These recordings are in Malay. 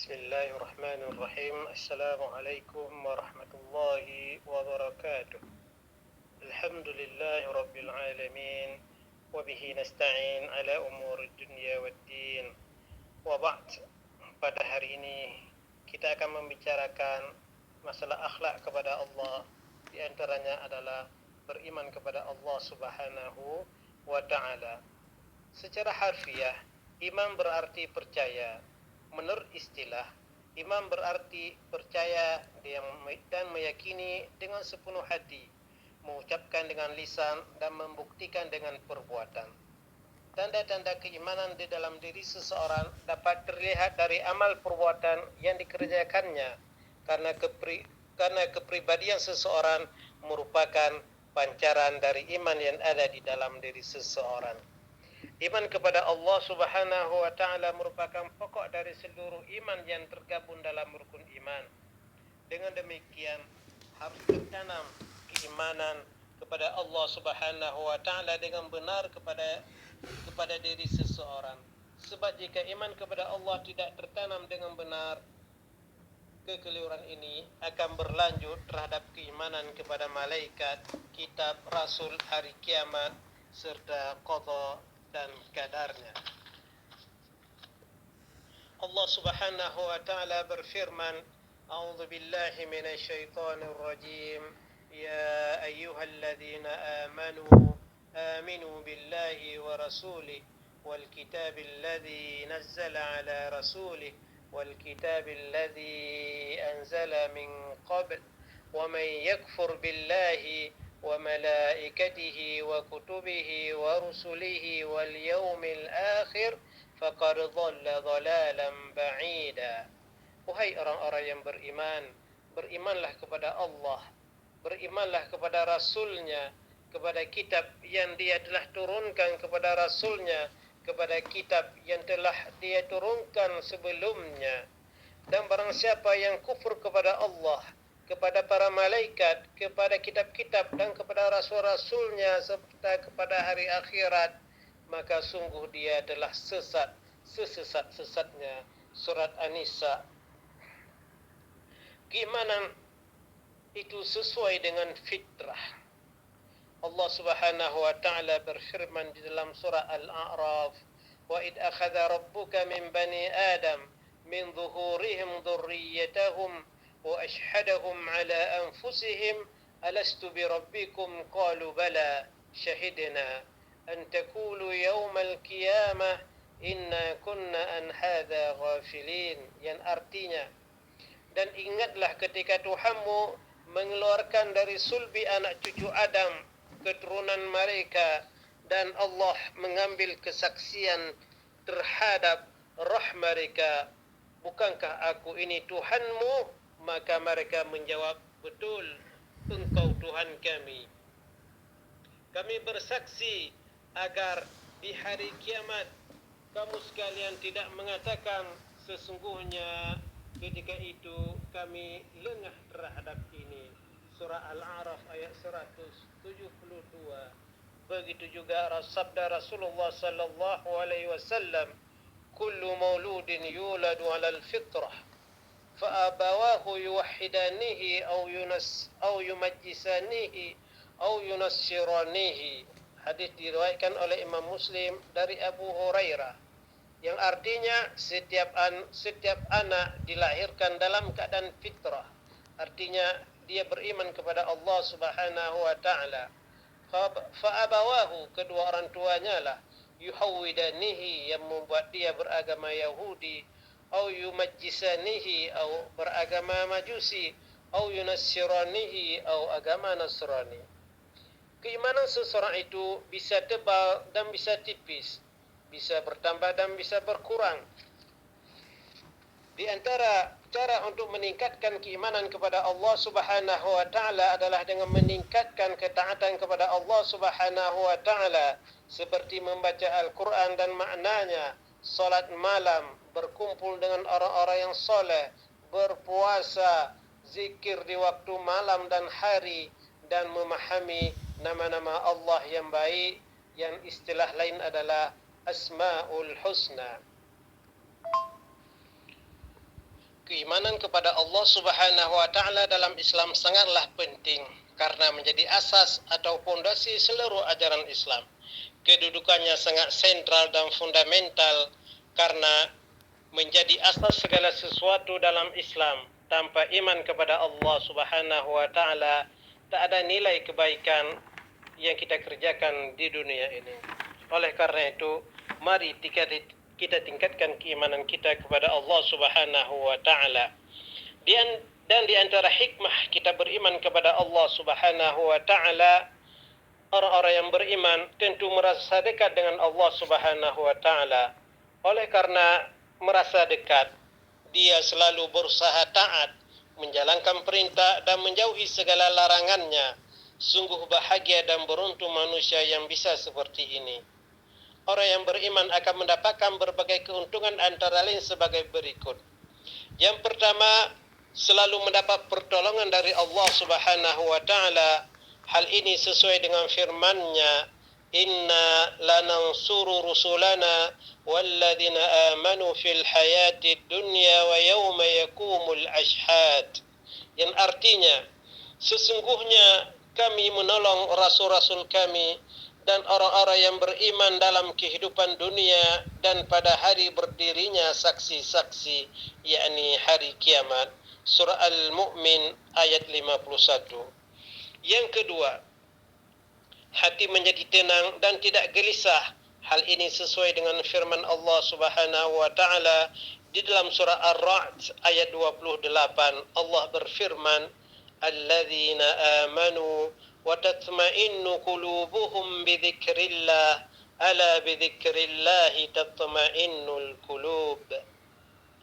Bismillahirrahmanirrahim. Assalamualaikum warahmatullahi wabarakatuh. Alhamdulillahi rabbil alamin. Wabihi nasta'in ala umuri dunya waddin. Wa ba'd. Pada hari ini kita akan membicarakan masalah akhlak kepada Allah. Di antaranya adalah beriman kepada Allah Subhanahu wa ta'ala. Secara harfiah, iman berarti percaya. Menurut istilah, iman berarti percaya dan meyakini dengan sepenuh hati, mengucapkan dengan lisan dan membuktikan dengan perbuatan. Tanda-tanda keimanan di dalam diri seseorang dapat terlihat dari amal perbuatan yang dikerjakannya, karena kepribadian seseorang merupakan pancaran dari iman yang ada di dalam diri seseorang. Iman kepada Allah Subhanahu wa ta'ala merupakan pokok dari seluruh iman yang tergabung dalam rukun iman. Dengan demikian, harus tertanam keimanan kepada Allah Subhanahu wa ta'ala dengan benar kepada diri seseorang. Sebab jika iman kepada Allah tidak tertanam dengan benar, kekeliruan ini akan berlanjut terhadap keimanan kepada malaikat, kitab, rasul, hari kiamat, serta qada dan kadarnya. Allah Subhanahu wa ta'ala berfirman, A'udzu billahi minasy syaithanir rajim. Ya ayyuhalladzina aminu billahi wa rasulih wal kitabil ladzi nazzala ala rasulih wal kitabil ladzi anzala min qabl wa man yakfur billahi وملائكته وكتبه ورسله واليوم الآخر فقد ضل ضلالا بعيدا. Wahai orang-orang yang beriman, berimanlah kepada Allah, berimanlah kepada Rasulnya, kepada kitab yang dia telah turunkan kepada Rasulnya, kepada kitab yang telah dia turunkan sebelumnya. Dan barang siapa yang kufur kepada Allah, kepada para malaikat, kepada kitab-kitab dan kepada rasul-rasulnya serta kepada hari akhirat, maka sungguh dia adalah sesat, sesat-sesatnya. Surat An-Nisa. Keimanan itu sesuai dengan fitrah. Allah Subhanahu wa ta'ala berfirman di dalam surah Al-A'raf, wa id akhadha rabbuka min bani Adam min zuhurihim dhurriyyatahum وأشهدهم على أنفسهم ألست بربكم قالوا بلى شهدنا أن تقولوا يوم القيامة إنا كنا عن هذا غافلين. Yang artinya, dan ingatlah ketika Tuhanmu mengeluarkan dari sulbi anak cucu Adam keturunan mereka, dan Allah mengambil kesaksian terhadap roh mereka, bukankah aku ini Tuhanmu? Maka mereka menjawab, betul, engkau Tuhan kami. Kami bersaksi agar di hari kiamat kamu sekalian tidak mengatakan sesungguhnya ketika itu kami lengah terhadap ini. Surah Al-A'raf ayat 172. Begitu juga sabda Rasulullah sallallahu alaihi wasallam, kullu mauludin yuladu 'alal fitrah فأبواه يوحدانه أو يمجسانه أو ينصرانه. Hadis diriwayatkan oleh Imam Muslim dari Abu Hurairah, yang artinya setiap anak dilahirkan dalam keadaan fitrah, artinya dia beriman kepada Allah Subhanahu wa ta'ala. Fa'abawahu, kedua orang tuanya lah, yuhawwidanihi, yang membuat dia beragama Yahudi, au yumajjisanihi, au beragama Majusi, au yunassiranihi, au agama Nasrani. Keimanan seseorang itu bisa tebal dan bisa tipis, bisa bertambah dan bisa berkurang. Di antara cara untuk meningkatkan keimanan kepada Allah Subhanahu wa ta'ala adalah dengan meningkatkan ketaatan kepada Allah Subhanahu wa ta'ala, seperti membaca Al-Quran dan maknanya, salat malam, berkumpul dengan orang-orang yang soleh, berpuasa, zikir di waktu malam dan hari, dan memahami nama-nama Allah yang baik, yang istilah lain adalah Asma'ul Husna. keimanan kepada Allah Subhanahu wa taala dalam Islam sangatlah penting karena menjadi asas atau fondasi seluruh ajaran Islam. Kedudukannya sangat sentral dan fundamental karena menjadi asas segala sesuatu dalam Islam. Tanpa iman kepada Allah Subhanahu wa taala, tak ada nilai kebaikan yang kita kerjakan di dunia ini. Oleh karena itu, mari kita tingkatkan keimanan kita kepada Allah Subhanahu wa taala. Dan di antara hikmah kita beriman kepada Allah Subhanahu wa taala, orang-orang yang beriman tentu merasa dekat dengan Allah Subhanahu wa taala. Oleh karena merasa dekat, dia selalu berusaha taat, menjalankan perintah dan menjauhi segala larangannya. Sungguh bahagia dan beruntung manusia yang bisa seperti ini. Orang yang beriman akan mendapatkan berbagai keuntungan antara lain sebagai berikut. Yang pertama, selalu mendapat pertolongan dari Allah Subhanahu wa taala. Hal ini sesuai dengan firman-Nya, "Inna lanansuru rusulana walladzina amanu fil hayatid dunya wa yawma yaqumul ashhad." Yang artinya, sesungguhnya kami menolong rasul-rasul kami dan orang-orang yang beriman dalam kehidupan dunia dan pada hari berdirinya saksi-saksi, yakni hari kiamat. Surah Al-Mu'min ayat 51. Yang kedua, hati menjadi tenang dan tidak gelisah. Hal ini sesuai dengan firman Allah Subhanahu wa taala di dalam surah Ar-Ra'd ayat 28. Allah berfirman, "Alladzina amanu wa tatma'innu qulubuhum bidzikrillah, ala bidzikrillah tatma'innul qulub."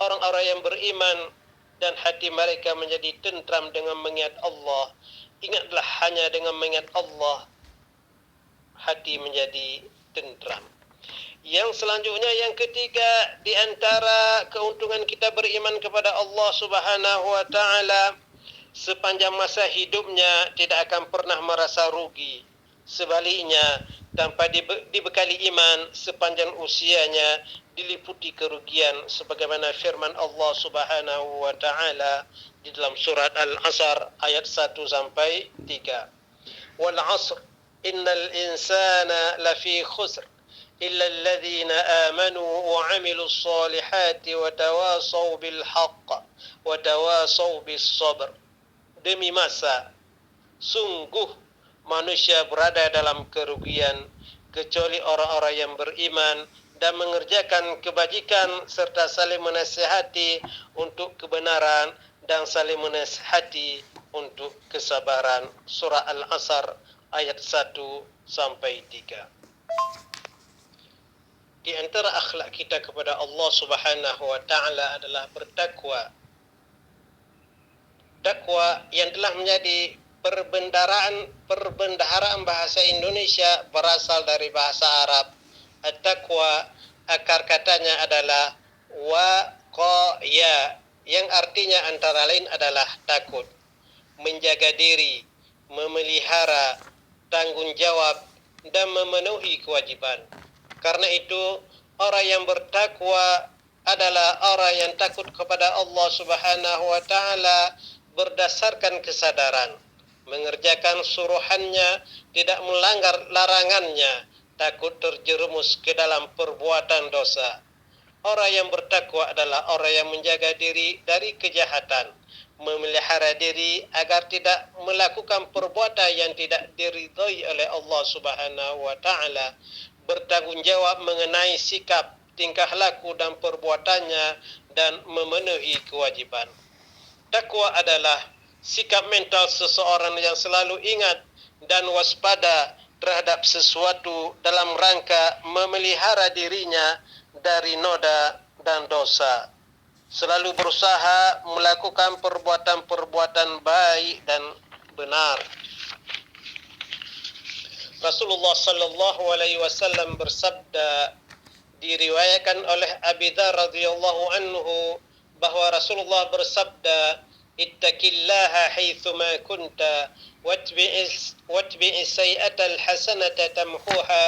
Orang-orang yang beriman dan hati mereka menjadi tentram dengan mengingat Allah. Ingatlah, hanya dengan mengingat Allah hati menjadi tentram. Yang selanjutnya, yang ketiga, di antara keuntungan kita beriman kepada Allah Subhanahu wa taala, sepanjang masa hidupnya tidak akan pernah merasa rugi. Sebaliknya, tanpa dibekali iman, sepanjang usianya diliputi kerugian, sebagaimana firman Allah Subhanahu wa taala di dalam surat Al-Asr ayat 1 sampai 3. Wal 'asr innal insana lafi khusr illa alladhina amanu wa 'amilus solihati wa tawasaw bil haqq wa tawasaw bis sabr. Demi masa, sungguh manusia berada dalam kerugian kecuali orang-orang yang beriman dan mengerjakan kebajikan serta saling menasihati untuk kebenaran dan saling menasihati untuk kesabaran. Surah Al-Asr ayat 1 sampai 3. Di antara akhlak kita kepada Allah Subhanahu wa taala adalah bertakwa. Takwa yang telah menjadi perbendaharaan bahasa Indonesia berasal dari bahasa Arab. At-taqwa akar katanya adalah waqaya, yang artinya antara lain adalah takut, menjaga diri, memelihara tanggung jawab dan memenuhi kewajiban. Karena itu, orang yang bertakwa adalah orang yang takut kepada Allah Subhanahu wa taala berdasarkan kesadaran, mengerjakan suruhannya, tidak melanggar larangannya, takut terjerumus ke dalam perbuatan dosa. Orang yang bertakwa adalah orang yang menjaga diri dari kejahatan, memelihara diri agar tidak melakukan perbuatan yang tidak diridhai oleh Allah Subhanahu wa taala, bertanggung jawab mengenai sikap, tingkah laku dan perbuatannya dan memenuhi kewajiban. Takwa adalah sikap mental seseorang yang selalu ingat dan waspada terhadap sesuatu dalam rangka memelihara dirinya dari noda dan dosa. Selalu berusaha melakukan perbuatan-perbuatan baik dan benar. Rasulullah sallallahu alaihi wasallam bersabda, diriwayatkan oleh Abi Dzar radhiyallahu anhu, bahwa Rasulullah bersabda, "Ittaqillaha haitsuma kunta watbi'is sayyi'atal hasanata tamhuha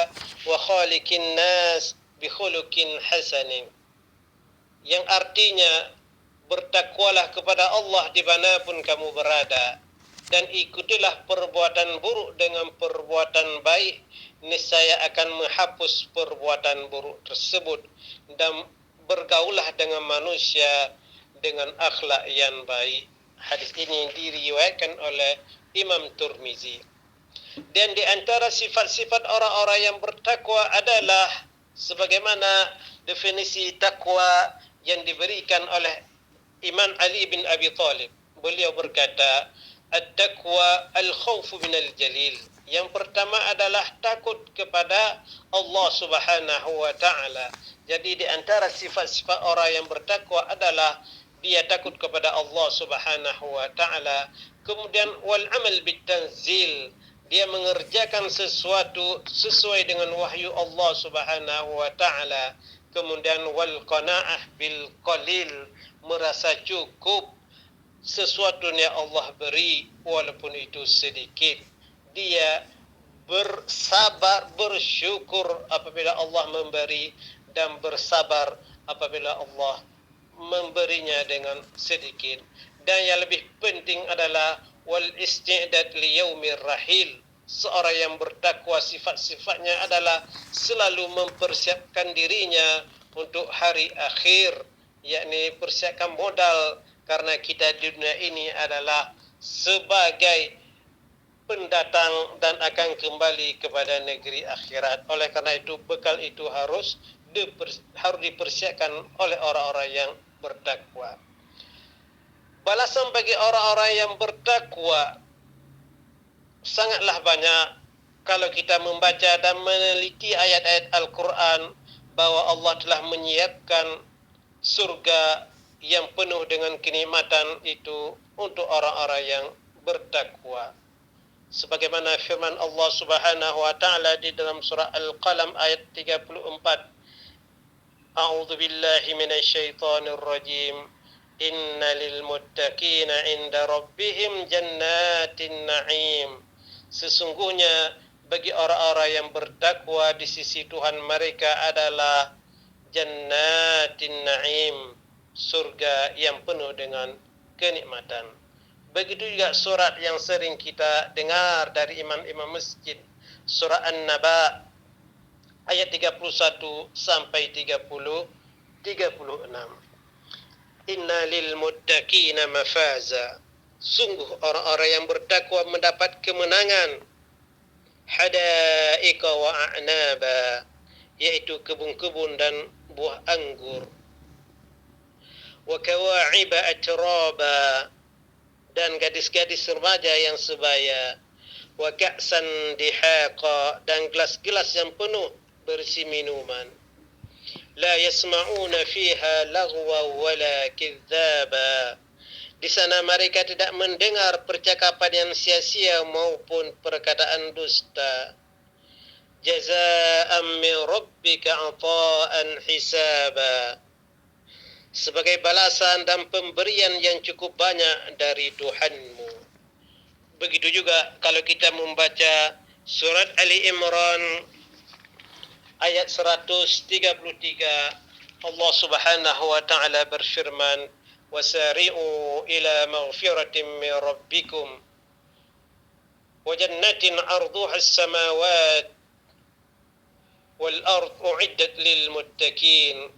wa khaliqin nas bi khuluqin hasanin." Yang artinya, bertakwalah kepada Allah dimanapun kamu berada, dan ikutilah perbuatan buruk dengan perbuatan baik, niscaya akan menghapus perbuatan buruk tersebut, dan bergaulah dengan manusia dengan akhlak yang baik. Hadis ini diriwayatkan oleh Imam Tirmizi. Dan di antara sifat-sifat orang-orang yang bertakwa adalah sebagaimana definisi takwa yang diberikan oleh Imam Ali bin Abi Thalib. Beliau berkata, "At-taqwa al-khawfu minal jalil." Yang pertama adalah takut kepada Allah Subhanahu wa taala. Jadi di antara sifat-sifat orang yang bertakwa adalah dia takut kepada Allah Subhanahu wa taala. Kemudian wal amal bitanzil, dia mengerjakan sesuatu sesuai dengan wahyu Allah Subhanahu wa taala. Kemudian wal qanaah bil qalil, merasa cukup sesuatu yang Allah beri walaupun itu sedikit. Dia bersabar, bersyukur apabila Allah memberi, dan bersabar apabila Allah memberinya dengan sedikit. Dan yang lebih penting adalah wal isti'dad li yaumir rahil. Seorang yang bertakwa sifat-sifatnya adalah selalu mempersiapkan dirinya untuk hari akhir, yakni persiapkan modal, karena kita di dunia ini adalah sebagai pendatang dan akan kembali kepada negeri akhirat. Oleh karena itu bekal itu harus dipersiapkan oleh orang-orang yang bertakwa. Balasan bagi orang-orang yang bertakwa sangatlah banyak. Kalau kita membaca dan meneliti ayat-ayat Al-Quran, bahwa Allah telah menyiapkan surga yang penuh dengan kenikmatan itu untuk orang-orang yang bertakwa. Sebagaimana firman Allah Subhanahu wa taala di dalam surah Al-Qalam ayat 34. A'udzu billahi minasyaitonir rajim. Inna lil muttaqina 'inda rabbihim jannatin na'im. Sesungguhnya bagi orang-orang yang bertakwa di sisi Tuhan mereka adalah jannatin na'im, surga yang penuh dengan kenikmatan. Begitu juga surat yang sering kita dengar dari imam-imam masjid, surah An-Naba ayat 31 sampai 36. Inna lil muttaqina mafaza. Sungguh orang-orang yang bertakwa mendapat kemenangan. Hadaika wa a'naba, yaitu kebun-kebun dan buah anggur. Wa kawa'iba atraba, dan gadis-gadis remaja yang sebaya. Wa ka'san dihaqa, dan gelas-gelas yang penuh berisi minuman. La yasma'una fiha laghwa wala kidzaba. Di sana mereka tidak mendengar percakapan yang sia-sia maupun perkataan dusta. Jazaa'an min rabbika 'ata'an hisaba, sebagai balasan dan pemberian yang cukup banyak dari Tuhanmu. Begitu juga kalau kita membaca surat Ali Imran ayat 133, Allah Subhanahu wa taala berfirman, wasari'u ila maghfiratin min rabbikum wa jannatin 'arduha as-samawati wal ard u'iddat lil muttaqin.